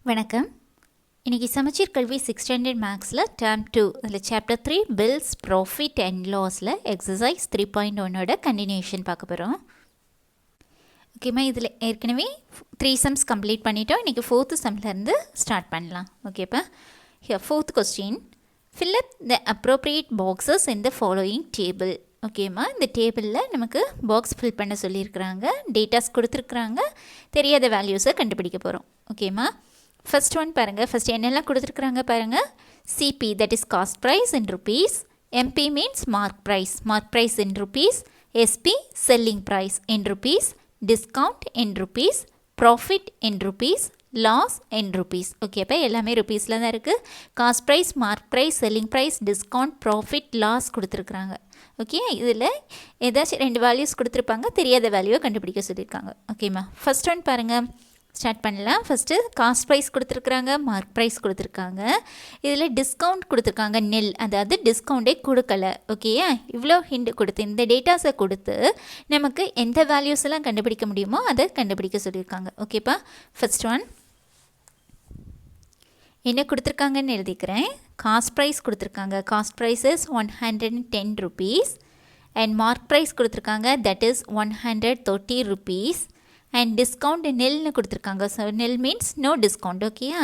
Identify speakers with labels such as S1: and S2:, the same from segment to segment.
S1: வணக்கம். இன்னைக்கு சமச்சீர் கல்வி 6th ஸ்டாண்டர்ட் மேக்ஸில் டேர்ம் 2 அதில் சாப்டர் 3 பில்ஸ் ப்ராஃபிட் அண்ட் லாஸில் எக்ஸசைஸ் 3.1ஓட கண்டினியூஷன் பார்க்க போகிறோம். ஓகேம்மா, இதில் ஏற்கனவே 3 சம்ஸ் கம்ப்ளீட் பண்ணிட்டோம். இன்றைக்கி 4th சம்லேருந்து ஸ்டார்ட் பண்ணலாம். ஓகேப்பா, fourth question, fill up the appropriate boxes in the following table. ஓகேம்மா, இந்த டேபிளில் நமக்கு பாக்ஸ் ஃபில் பண்ண சொல்லியிருக்கிறாங்க, டேட்டாஸ் கொடுத்துருக்குறாங்க, தெரியாத வேல்யூஸை கண்டுபிடிக்க போகிறோம். ஓகேம்மா, ஃபர்ஸ்ட் ஒன் பாருங்கள். ஃபர்ஸ்ட் என்னெல்லாம் கொடுத்துருக்குறாங்க பாருங்கள். CP, that is cost price in rupees. MP means mark price in rupees. SP selling price in rupees. Discount in rupees. Profit in rupees. Loss in rupees. Okay, அப்போ எல்லாமே ருபீஸில் தான் இருக்குது. Cost price, mark price, selling price, discount, profit, loss கொடுத்துருக்குறாங்க. Okay, இதில் ஏதாச்சும் 2 values கொடுத்துருப்பாங்க, தெரியாத வேல்யூவை கண்டுபிடிக்க சொல்லியிருக்காங்க. ஓகேம்மா, ஃபர்ஸ்ட் ஒன் பாருங்கள், ஸ்டார்ட் பண்ணலாம். ஃபஸ்ட்டு காஸ்ட் ப்ரைஸ் கொடுத்துருக்குறாங்க, மார்க் ப்ரைஸ் கொடுத்துருக்காங்க. இதில் டிஸ்கவுண்ட் கொடுத்துருக்காங்க, நெல், அதாவது டிஸ்கவுண்டே கொடுக்கல. ஓகேயா, இவ்வளோ ஹிண்ட் கொடுத்து இந்த டேட்டாஸை கொடுத்து நமக்கு எந்த வேல்யூஸ் எல்லாம் கண்டுபிடிக்க முடியுமோ அதை கண்டுபிடிக்க சொல்லியிருக்காங்க. ஓகேப்பா, ஃபர்ஸ்ட் ஒன் என்ன கொடுத்துருக்காங்கன்னு எழுதிக்கிறேன். காஸ்ட் ப்ரைஸ் கொடுத்துருக்காங்க, cost price is 110 rupees. And mark price கொடுத்துருக்காங்க, that is 130 rupees. And discount நெல்னு கொடுத்துருக்காங்க. So nil means no discount. ஓகேயா,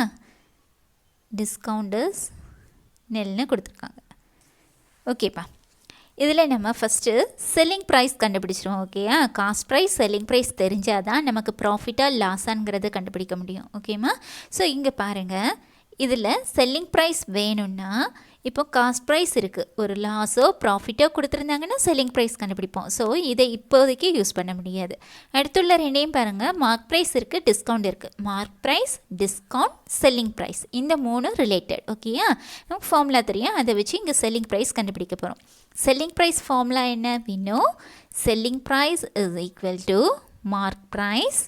S1: டிஸ்கவுண்ட் இஸ் நெல்னு கொடுத்துருக்காங்க. ஓகேப்பா, இதில் நம்ம ஃபஸ்ட்டு செல்லிங் ப்ரைஸ் கண்டுபிடிச்சிருவோம். ஓகேயா, காஸ்ட் ப்ரைஸ், செல்லிங் ப்ரைஸ் தெரிஞ்சால் தான் நமக்கு ப்ராஃபிட்டாக லாஸாங்கிறத கண்டுபிடிக்க முடியும். ஓகேம்மா, ஸோ இங்கே பாருங்கள், இதில் செல்லிங் ப்ரைஸ் வேணும்னா இப்போ காஸ்ட் ப்ரைஸ் இருக்குது, ஒரு லாஸோ ப்ராஃபிட்டோ கொடுத்துருந்தாங்கன்னா செல்லிங் ப்ரைஸ் கண்டுபிடிப்போம். ஸோ இதை இப்போதைக்கு யூஸ் பண்ண முடியாது. அடுத்துள்ள ரெண்டையும் பாருங்கள், மார்க் ப்ரைஸ் இருக்குது, டிஸ்கவுண்ட் இருக்குது. Mark price, discount, selling price, இந்த 3 ரிலேட்டட். ஓகேயா, நமக்கு ஃபார்முலா தெரியும், அதை வச்சு இங்கே செல்லிங் ப்ரைஸ் கண்டுபிடிக்க போகிறோம். செல்லிங் ப்ரைஸ் ஃபார்முலா என்ன? we know selling price is equal to mark price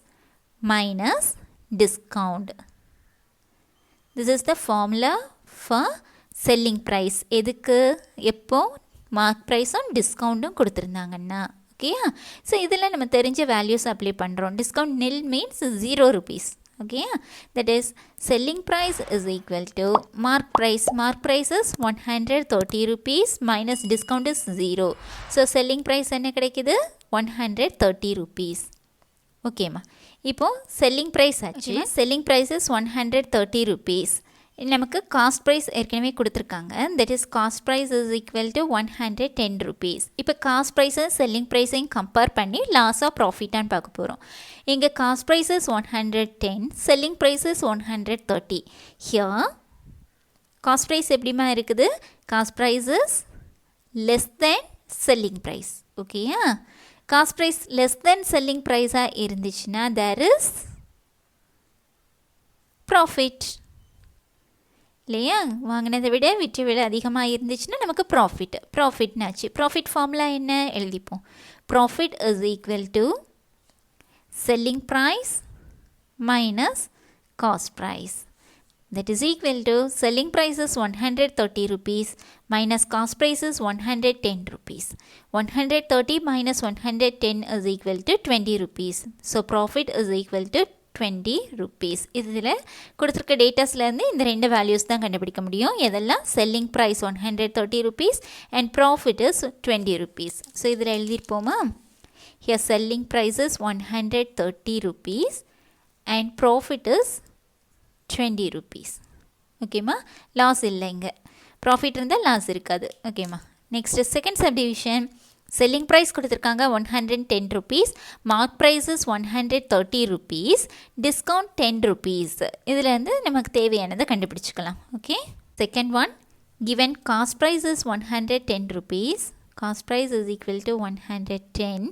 S1: minus discount. This is the formula for selling price. எதுக்கு? எப்போ மார்க் ப்ரைஸும் டிஸ்கவுண்ட்டும் கொடுத்துருந்தாங்கன்னா. ஓகேயா, ஸோ இதில் நம்ம தெரிஞ்ச வேல்யூஸ் அப்ளை பண்ணுறோம். Discount nil means 0 rupees. ஓகேயா, that is selling price is equal to mark price. Mark price is 130 rupees minus discount is 0. So selling price என்ன கிடைக்குது? 130 rupees. ஓகேம்மா, இப்போது செல்லிங் ப்ரைஸ் ஆச்சு. Selling price is 130 rupees. நமக்கு cost price ஏற்கனவே கொடுத்துருக்காங்க, that is cost price is equal to 110 rupees. இப்போ cost ப்ரைஸும் செல்லிங் ப்ரைஸையும் கம்பேர் பண்ணி லாஸாக ப்ராஃபிட்டான்னு பார்க்க போகிறோம். இங்கே cost price is 110, selling price is 130. Here cost price எப்படிமா இருக்குது? Cost price is less than selling price. ஓகேயா, cost price less than selling ப்ரைஸாக இருந்துச்சுன்னா தேர் இஸ் ப்ராஃபிட் இல்லையா? வாங்கினதை விட விற்ற விலை அதிகமாக இருந்துச்சுன்னா நமக்கு ப்ராஃபிட்னாச்சு. ப்ராஃபிட் ஃபார்முலா என்ன எழுதிப்போம்? Profit is equal to selling price minus cost price. That is equal to selling price is 130 rupees minus cost price is 110 rupees. 130 minus 110 is equal to 20 rupees. So profit is equal to 20 rupees. இதில் கொடுத்துருக்க டேட்டாஸ்லேருந்து இந்த 2 values தான் கண்டுபிடிக்க முடியும். எதெல்லாம்? Selling price 130 rupees and profit is 20 rupees. So இதில் எழுதியிருப்போமா? Here selling price is 130 rupees and profit is 20 rupees. ஓகேம்மா, லாஸ் இல்லை, இங்கே ப்ராஃபிட் இருந்தால் லாஸ் இருக்காது. ஓகேம்மா, next second subdivision. Selling price கொடுத்துருக்காங்க 110 rupees, mark price is 130 rupees, discount 10 rupees. இதில் வந்து நமக்கு தேவையானதை கண்டுபிடிச்சிக்கலாம். Okay, second one, given cost price is 110 rupees, cost price is equal to 110,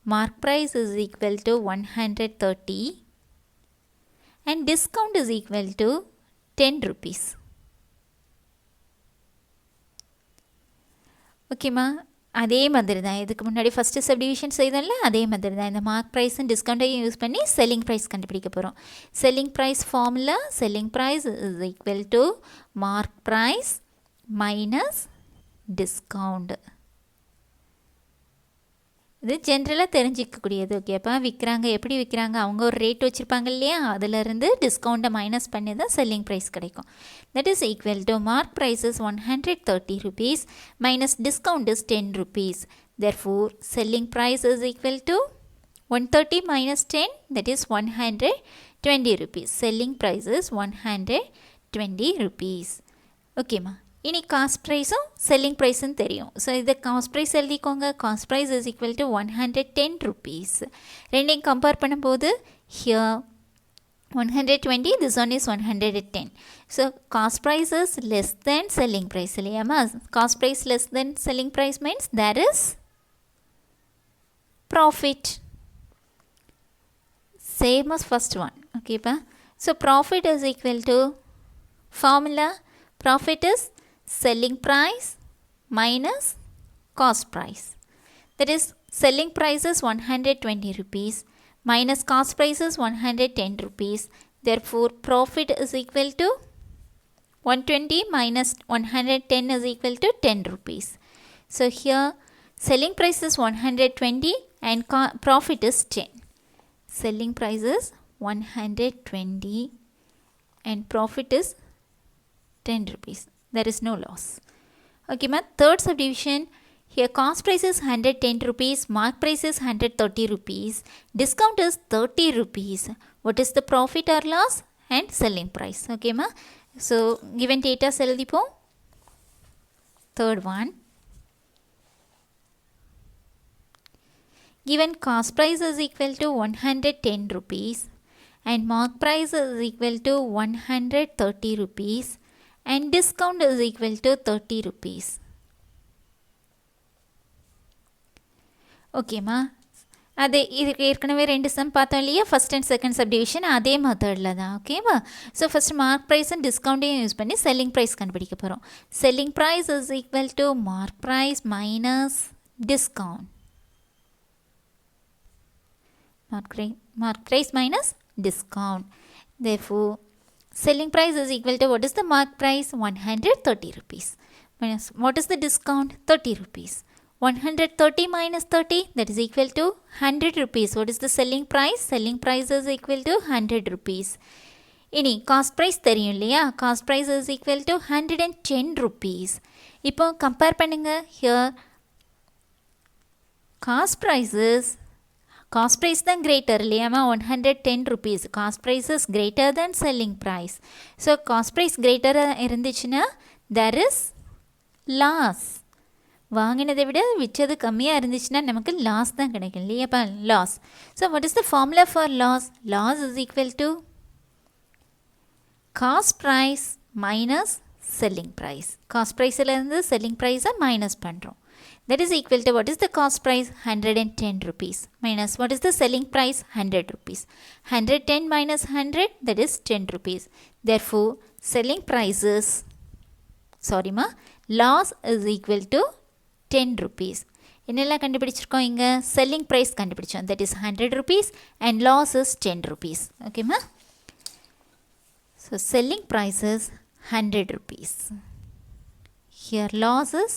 S1: mark price is equal to 130 and discount is equal to 10 rupees. ஓகேம்மா, அதே மாதிரி தான் இதுக்கு முன்னாடி ஃபஸ்ட்டு சப்டிவிஷன் செய்தோம்ல, அதே மாதிரி தான் இந்த மார்க் ப்ரைஸும் டிஸ்கவுண்ட்டையும் யூஸ் பண்ணி செல்லிங் ப்ரைஸ் கண்டுபிடிக்க போகிறோம். Selling price formula, selling price is equal to mark price minus discount. இது ஜென்ரலாக தெரிஞ்சிக்கக்கூடியது. ஓகேப்பா, விற்கிறாங்க, எப்படி விற்கிறாங்க, அவங்க ஒரு ரேட் வச்சுருப்பாங்க இல்லையா, அதிலிருந்து டிஸ்கவுண்ட்டை மைனஸ் பண்ணி தான் செல்லிங் ப்ரைஸ் கிடைக்கும். That is equal to mark price is 130 rupees minus discount is 10 rupees. Therefore, selling price is equal to 130 minus 10, that is 120 rupees. Selling price is 120 rupees. ஓகேம்மா, இனி காஸ்ட் ப்ரைஸும் selling ப்ரைஸும் தெரியும். So இதை cost price எழுதிக்கோங்க. Cost price is equal to 110 rupees. ரெண்டையும் compare பண்ணும்போது here 120, this one is 110. So cost price is less than selling price இல்லையாம்மா. Cost price less than selling price means there is profit. Same as first one. Okay pa. So profit is equal to formula. Profit is selling price minus cost price. That is selling price is 120 rupees minus cost price is 110 rupees. Therefore profit is equal to 120 minus 110 is equal to 10 rupees. So here selling price is 120 and profit is 10. Selling price is 120 and profit is 10 rupees. There is no loss. Okay ma. Third subdivision, here cost price is 110 rupees, mark price is 130 rupees, discount is 30 rupees. What is the profit or loss and selling price? Okay ma. So given data எழுதிப்போம். Third one, given cost price is equal to 110 rupees and mark price is equal to 130 rupees and discount is equal to 30 rupees. Okay ma. அதே இதுக்கு ஏற்கனவே ரெண்டு some பார்த்தோம் இல்லையா, first and second subdivision அதே மெத்தடில் தான். ஓகேவா. So first mark price and டிஸ்கவுண்ட்டையும் யூஸ் பண்ணி செல்லிங் ப்ரைஸ் கண்டுபிடிக்க போகிறோம். Selling price is equal to mark price minus discount. Mark price minus discount. Therefore, selling price is equal to what is the mark price? 130 rupees. Minus what is the discount? 30 rupees. 130 minus 30, that is equal to 100 rupees. What is the selling price? Selling price is equal to 100 rupees. இனி cost price தெரியும் இல்லையா, cost price is equal to 110 rupees. இப்போ compare பண்ணுங்கள். Here cost price is cost price தான் greater இல்லையாமா, 110 rupees. cost price is greater than selling price. So cost price greater இருந்துச்சுன்னா there is loss. வாங்கினதை விட விற்றது கம்மியாக இருந்துச்சுன்னா நமக்கு லாஸ் தான் கிடைக்கும் இல்லையாப்பா, loss. So what is the formula for loss? Loss is equal to cost price minus selling price. cost priceலேருந்து selling price-ஐ மைனஸ் பண்ணுறோம். That is equal to what is the cost price? 110 rupees minus what is the selling price? 100 rupees. 110 minus 100, that is 10 rupees. Therefore, selling prices, sorry ma, loss is equal to 10 rupees. என்னெல்லாம் கண்டுபிடிச்சிருக்கோம் இங்கே? selling price கண்டுபிடிச்சோம், that is 100 rupees and loss is 10 rupees. Okay ma. So selling price is 100 rupees. Here loss is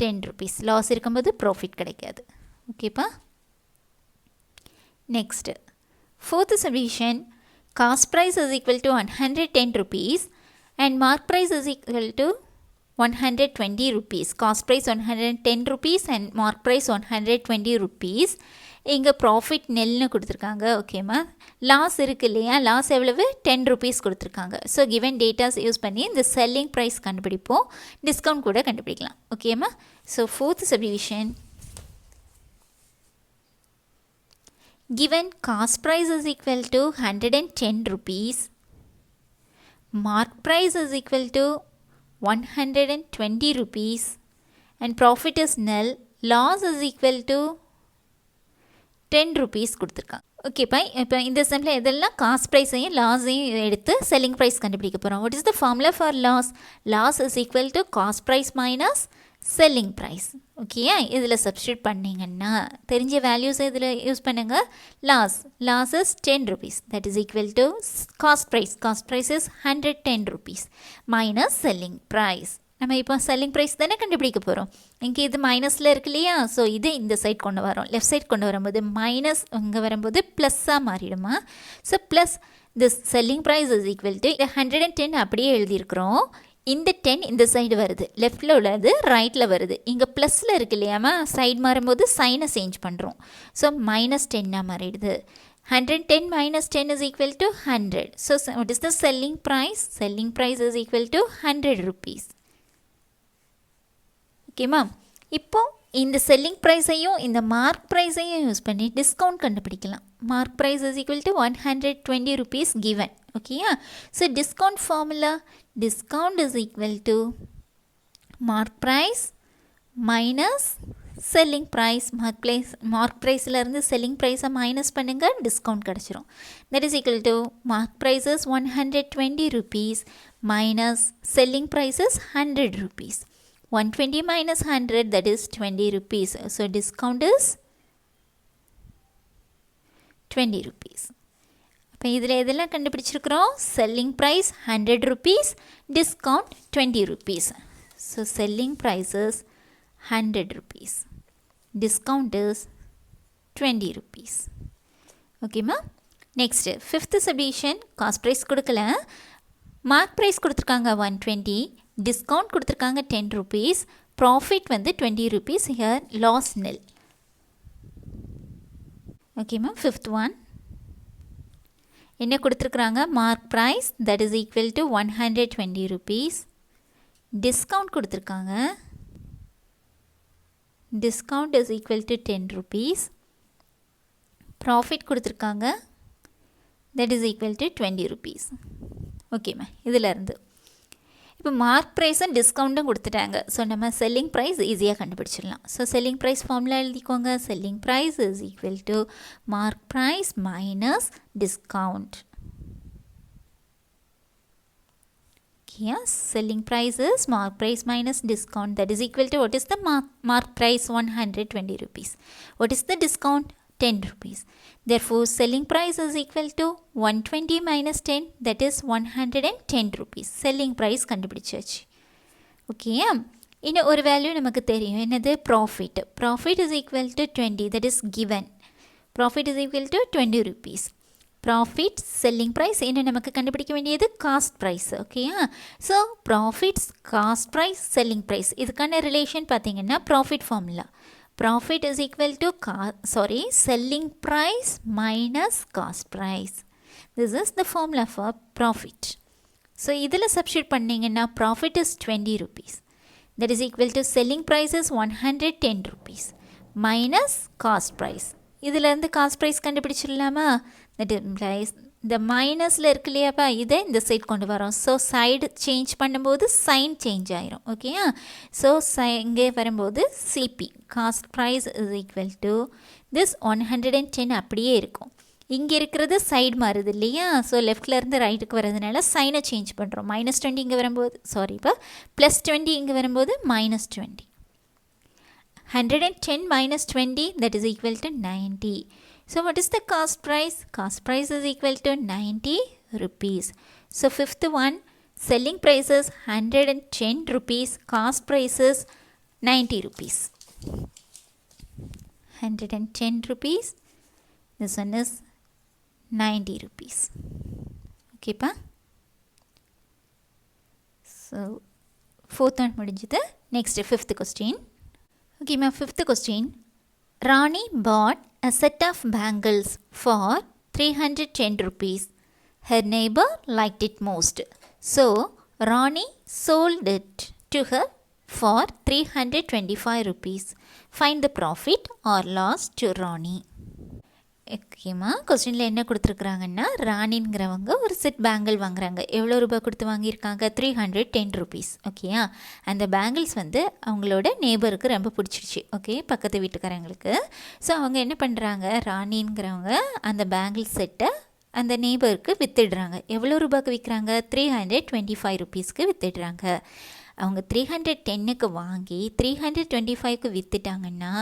S1: 10 rupees. Loss இருக்கும்போது profit கிடைக்காது. ஓகேப்பா. Next fourth subdivision, cost price is equal to 110 rupees and mark price is equal to 120 rupees. Cost price 110 rupees and mark price 120 rupees. இங்கே profit நெல்னு கொடுத்துருக்காங்க. ஓகேம்மா. Loss இருக்குது இல்லையா, loss எவ்வளவு? 10 rupees கொடுத்துருக்காங்க. ஸோ கிவன் டேட்டாஸ் யூஸ் பண்ணி இந்த செல்லிங் ப்ரைஸ் கண்டுபிடிப்போம், டிஸ்கவுண்ட் கூட கண்டுபிடிக்கலாம். ஓகேம்மா. So fourth subdivision, given cost price is equal to 110 rupees, mark price is equal to 120 rupees and profit is nil, loss is equal to 10 rupees கொடுத்துருக்காங்க. ஓகேப்பா. இப்போ இந்த சம்மில் எதெல்லாம் காஸ்ட் ப்ரைஸையும் லாஸையும் எடுத்து செல்லிங் ப்ரைஸ் கண்டுபிடிக்க போகிறோம். What is the formula for loss? Loss is equal to cost price minus selling price. ஓகேயா. இதில் சப்ஸ்டியூட் பண்ணிங்கன்னா தெரிஞ்ச வேல்யூஸ் இதில் யூஸ் பண்ணுங்கள். Loss is 10 rupees, that is equal to cost price. Cost price is 110 rupees minus selling price. நம்ம இப்போ selling price தானே கண்டுபிடிக்க போகிறோம். இங்கே இது மைனஸில் இருக்கு இல்லையா, ஸோ இது இந்த சைட் கொண்டு வரோம். லெஃப்ட் சைட் கொண்டு வரும்போது மைனஸ் இங்கே வரும்போது ப்ளஸ்ஸாக மாறிடுமா. So plus this selling price is equal to 110 அப்படியே எழுதியிருக்கிறோம். இந்த 10 இந்த சைடு வருது, லெஃப்டில் உள்ளது ரைட்டில் வருது. இங்கே ப்ளஸில் இருக்கு இல்லையாமா, சைடு மாறும்போது சைனை சேஞ்ச் பண்ணுறோம். ஸோ -10 மாறிடுது. 110 minus 10 is equal to 100. So what is the selling price? Selling price is equal to 100 rupees. Okay ma'am. இப்போ இந்த செல்லிங் ப்ரைஸையும் இந்த மார்க் ப்ரைஸையும் யூஸ் பண்ணி டிஸ்கவுண்ட் கண்டுபிடிக்கலாம். Mark price is equal to 120 rupees given. ஓகேயா. So discount formula, discount is equal to mark price minus selling price. Mark ப்ரைஸில் selling ப்ரைஸை மைனஸ் பண்ணுங்கள், டிஸ்கவுண்ட் கிடச்சிரும். That is equal to mark price is 120 rupees minus selling price is 100 rupees. 120 minus 100, that is 20 rupees. So discount is 20 rupees. அப்போ இதில் எதெல்லாம் கண்டுபிடிச்சிருக்கிறோம்? selling price 100 rupees, discount 20 rupees. So selling price is 100 rupees, discount is 20 rupees. Okay ma. Next fifth subdivision, cost price கொடுக்கல, mark price கொடுத்துருக்காங்க 120, discount கொடுத்துருக்காங்க 10 rupees, profit வந்து 20 rupees. Here loss nil. ஓகேம்மா. Fifth one என்ன கொடுத்துருக்குறாங்க? Mark price that is equal to 120 rupees, discount கொடுத்துருக்காங்க, discount is equal to 10 rupees, profit கொடுத்துருக்காங்க that is equal to 20 rupees. ஓகேம்மா. இதிலேருந்து இப்போ மார்க் ப்ரைஸும் டிஸ்கவுண்ட்டும் கொடுத்துட்டாங்க. ஸோ நம்ம செல்லிங் ப்ரைஸ் ஈஸியாக கண்டுபிடிச்சிடலாம். ஸோ செல்லிங் ப்ரைஸ் ஃபார்முலா எழுதிக்கோங்க. Selling price is equal to mark price minus discount. Yes, selling price is mark price minus discount, that is equal to what is the mark price? 120 rupees. What is the discount? 10 rupees. Therefore selling price is equal to 120 minus 10, that is 110 rupees. selling price கண்டுபிடிச்சாச்சு. Okay. இன்னும் ஒரு value நமக்கு தெரியும், என்னது? Profit. Profit is equal to 20, that is given. Profit is equal to 20 rupees. Profit selling price இன்னும் நமக்கு கண்டுபிடிக்க வேண்டியது காஸ்ட் ப்ரைஸ். ஓகேயா. So profits cost price selling price, இதுக்கான ரிலேஷன் பார்த்தீங்கன்னா profit formula. Profit is equal to selling price minus cost price. This is the formula for profit. So இதில் substitute பண்ணிங்கன்னா profit is 20 rupees. That is equal to selling price is 110 rupees minus cost price. இதிலேருந்து cost price கண்டுபிடிச்சிடலாமா? That implies இந்த மைனஸில் இருக்கு இல்லையாப்பா, இதை இந்த side கொண்டு வரோம். ஸோ சைடு சேஞ்ச் பண்ணும்போது சைன் சேஞ்ச் ஆயிரும். ஓகேயா. ஸோ இங்கே வரும்போது CP cost price is equal to this 110 அப்படியே இருக்கும். இங்கே இருக்கிறது சைடு மாறுது இல்லையா, ஸோ லெஃப்ட்லேருந்து ரைட்டுக்கு வரதுனால சைனை சேஞ்ச் பண்ணுறோம். -20 இங்கே வரும்போது இப்போ +20 இங்கே வரும்போது -20. 110 minus 20, that is equal to 90. So what is the cost price? Cost price is equal to 90 rupees. So fifth one, selling price is 110 rupees, cost price is 90 rupees. 110 rupees, this one is 90 rupees. Okay pa? So fourth one முடிஞ்சது. Next fifth question. Okay ma, fifth question. Rani bought a set of bangles for 310 rupees. Her neighbor liked it most. So, Rani sold it to her for 325 rupees. Find the profit or loss to Rani. ஓகேம்மா. கொஸ்டினில் என்ன கொடுத்துருக்குறாங்கன்னா, ராணிங்கிறவங்க ஒரு set bangle வாங்குறாங்க. எவ்வளோ ரூபாய் கொடுத்து வாங்கியிருக்காங்க? 310 rupees. ஓகேயா. அந்த பேங்கிள்ஸ் வந்து அவங்களோட நேபருக்கு ரொம்ப பிடிச்சிருச்சு. ஓகே, பக்கத்து வீட்டுக்காரங்களுக்கு. ஸோ அவங்க என்ன பண்ணுறாங்க, ராணிங்கிறவங்க அந்த பேங்கிள் செட்டை அந்த நேபருக்கு வித்துடுறாங்க. எவ்வளோ ரூபாய்க்கு விற்கிறாங்க? 325 rupeesக்கு வித்துடுறாங்க. அவங்க 310க்கு வாங்கி 325க்கு விற்றுட்டாங்கன்னா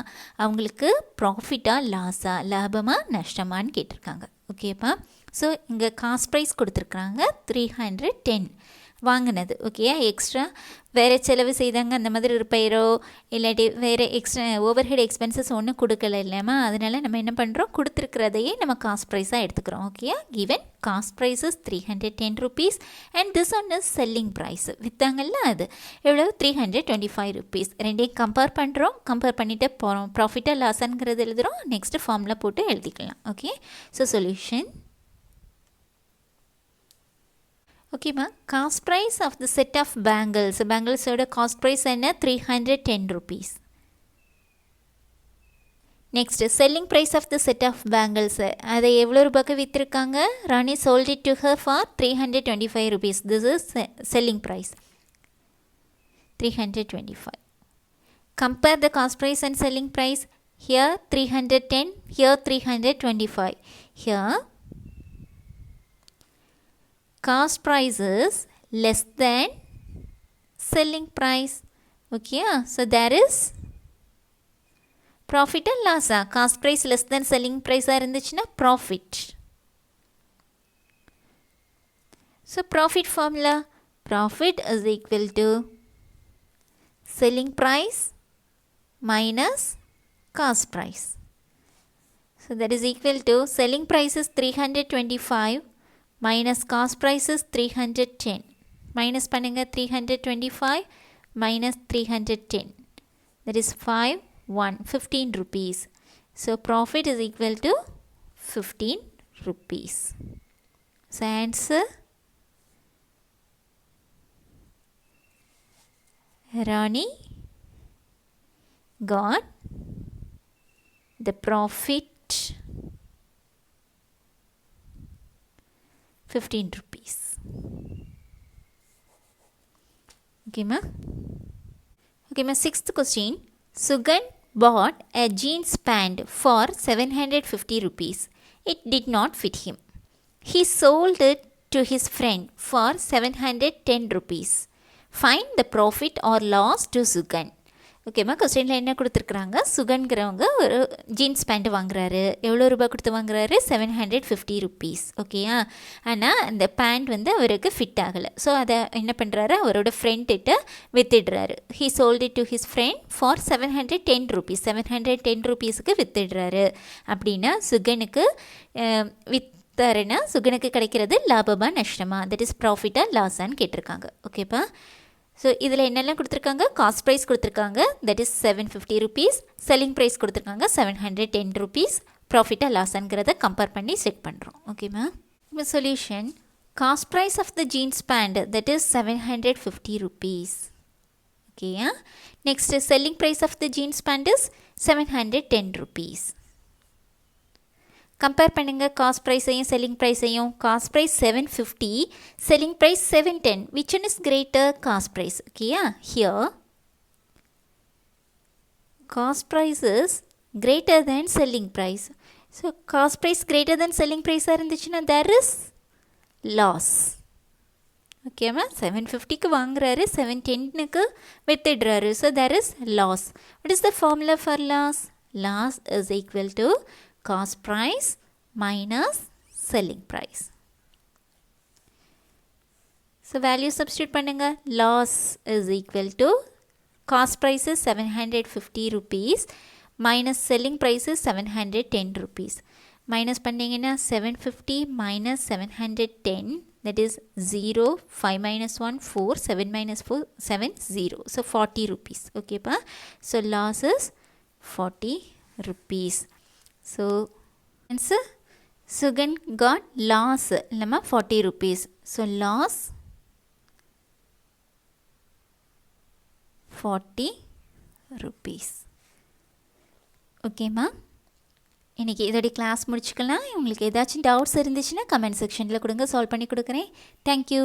S1: அவங்களுக்கு ப்ராஃபிட்டாக லாஸாக, லாபமாக நஷ்டமானு கேட்டிருக்காங்க. ஓகேப்பா. ஸோ இங்கே காஸ்ட் ப்ரைஸ் கொடுத்துருக்குறாங்க 310. வாங்கினது. ஓகே, எக்ஸ்ட்ரா வேறு செலவு செய்தாங்க அந்த மாதிரி ரிப்பேரோ இல்லாட்டி வேறு எக்ஸ்ட்ரா ஓவர் ஹெட் எக்ஸ்பென்சஸ் ஒன்றும் கொடுக்கல இல்லையாமா, அதனால் நம்ம என்ன பண்ணுறோம், கொடுத்துருக்கிறதையே நம்ம காஸ்ட் ப்ரைஸாக எடுத்துக்கிறோம். Okay, given cost price is 310 rupees and this one is selling price. விற்றாங்கல்ல அது எவ்வளோ, 325 rupees. ரெண்டையும் கம்பேர் பண்ணுறோம். கம்பேர் பண்ணிவிட்டு போகிறோம், ப்ராஃபிட்டாக லாஸாங்கிறது எழுதுகிறோம். நெக்ஸ்ட்டு ஃபார்மில் போட்டு எழுதிக்கலாம். Okay, so solution. ஓகேம்மா, cost price of the set of bangles, பேங்கிள்ஸோட காஸ்ட் ப்ரைஸ் என்ன, 310 rupees. Next selling price of the set of bangles, அதை எவ்வளோ ரூபாய்க்கு விற்றுருக்காங்க, Rani sold it to her for 325 rupees. This is selling price 325. Compare the cost price and selling price. Here 310, here 325. Here cost price is less than selling price. Okay, so there is profit and loss. Cost price less than selling price இருந்துச்சுன்னா profit. So profit formula, profit is equal to selling price minus cost price. So that is equal to selling price is 325 minus cost price is 310. Minus பண்ணுங்க, 325 minus 310. That is 15 rupees. So profit is equal to 15 rupees. So answer, Rani got the profit 15 rupees. Okay ma. Okay ma, sixth question. Sugan bought a jeans pant for 750 rupees. It did not fit him. He sold it to his friend for 710 rupees. Find the profit or loss to Sugan. ஓகேம்மா, கொஸ்டினில் என்ன கொடுத்துருக்குறாங்க, சுகன்கிறவங்க ஒரு jeans pant வாங்குறாரு. எவ்வளோ ரூபாய் கொடுத்து வாங்குறாரு, 750 rupees. ஓகேயா, ஆனால் அந்த பேண்ட் வந்து அவருக்கு ஃபிட் ஆகலை. ஸோ அதை என்ன பண்ணுறாரு, அவரோட ஃப்ரெண்ட்கிட்ட வித்துடுறாரு. He sold it to his friend for 710 rupees. 710 rupeesக்கு வித்துடுறாரு. அப்படின்னா சுகனுக்கு வித்தாருன்னா சுகனுக்கு கிடைக்கிறது லாபமா நஷ்டமா, தட் இஸ் ப்ராஃபிட்டா லாஸான்னு கேட்டிருக்காங்க. ஓகேப்பா, ஸோ இதில் என்னெல்லாம் கொடுத்துருக்காங்க, காஸ்ட் ப்ரைஸ் கொடுத்துருக்காங்க, that is 750 rupees. Selling price கொடுத்துருக்காங்க 710 rupees. ப்ராஃபிட்டாக லாஸாங்கிறத கம்பேர் பண்ணி செக் பண்ணுறோம். ஓகேம்மா, இப்போ solution. Cost price of the jeans pant that is 750 rupees. ஓகேயா, next selling price of the jeans pant is 710 rupees. Compare பண்ணுங்கள் காஸ்ட் ப்ரைஸையும் செல்லிங் ப்ரைஸையும். Cost price 750, selling price 710. Which one is greater, cost price. ஓகேயா, here cost price is greater than selling price. So cost price greater than selling ப்ரைஸாக இருந்துச்சுன்னா there is loss. ஓகேவா, 750க்கு வாங்குறாரு, 710க்கு வித்துடுறாரு. So there is loss. What is the formula for loss? Loss is equal to cost price minus selling price. So value substitute பண்ணுங்க. Loss is equal to cost price is 750 rupees minus selling price is 710 rupees. Minus பண்ணிங்கன்னா 750 minus 710, that is 0, 5 minus 1, 4, 7 minus 4, 7, 0. So 40 rupees. Okay pa? So loss is 40 rupees. So answer, Sugan got loss இல்லைம்மா 40 rupees. So loss 40 rupees. ஓகேம்மா, இன்றைக்கி இதோடைய class முடிச்சுக்கலாம். உங்களுக்கு ஏதாச்சும் doubts இருந்துச்சுன்னா comment செக்ஷனில் கொடுங்க, சால்வ் பண்ணி கொடுக்குறேன். தேங்க்யூ.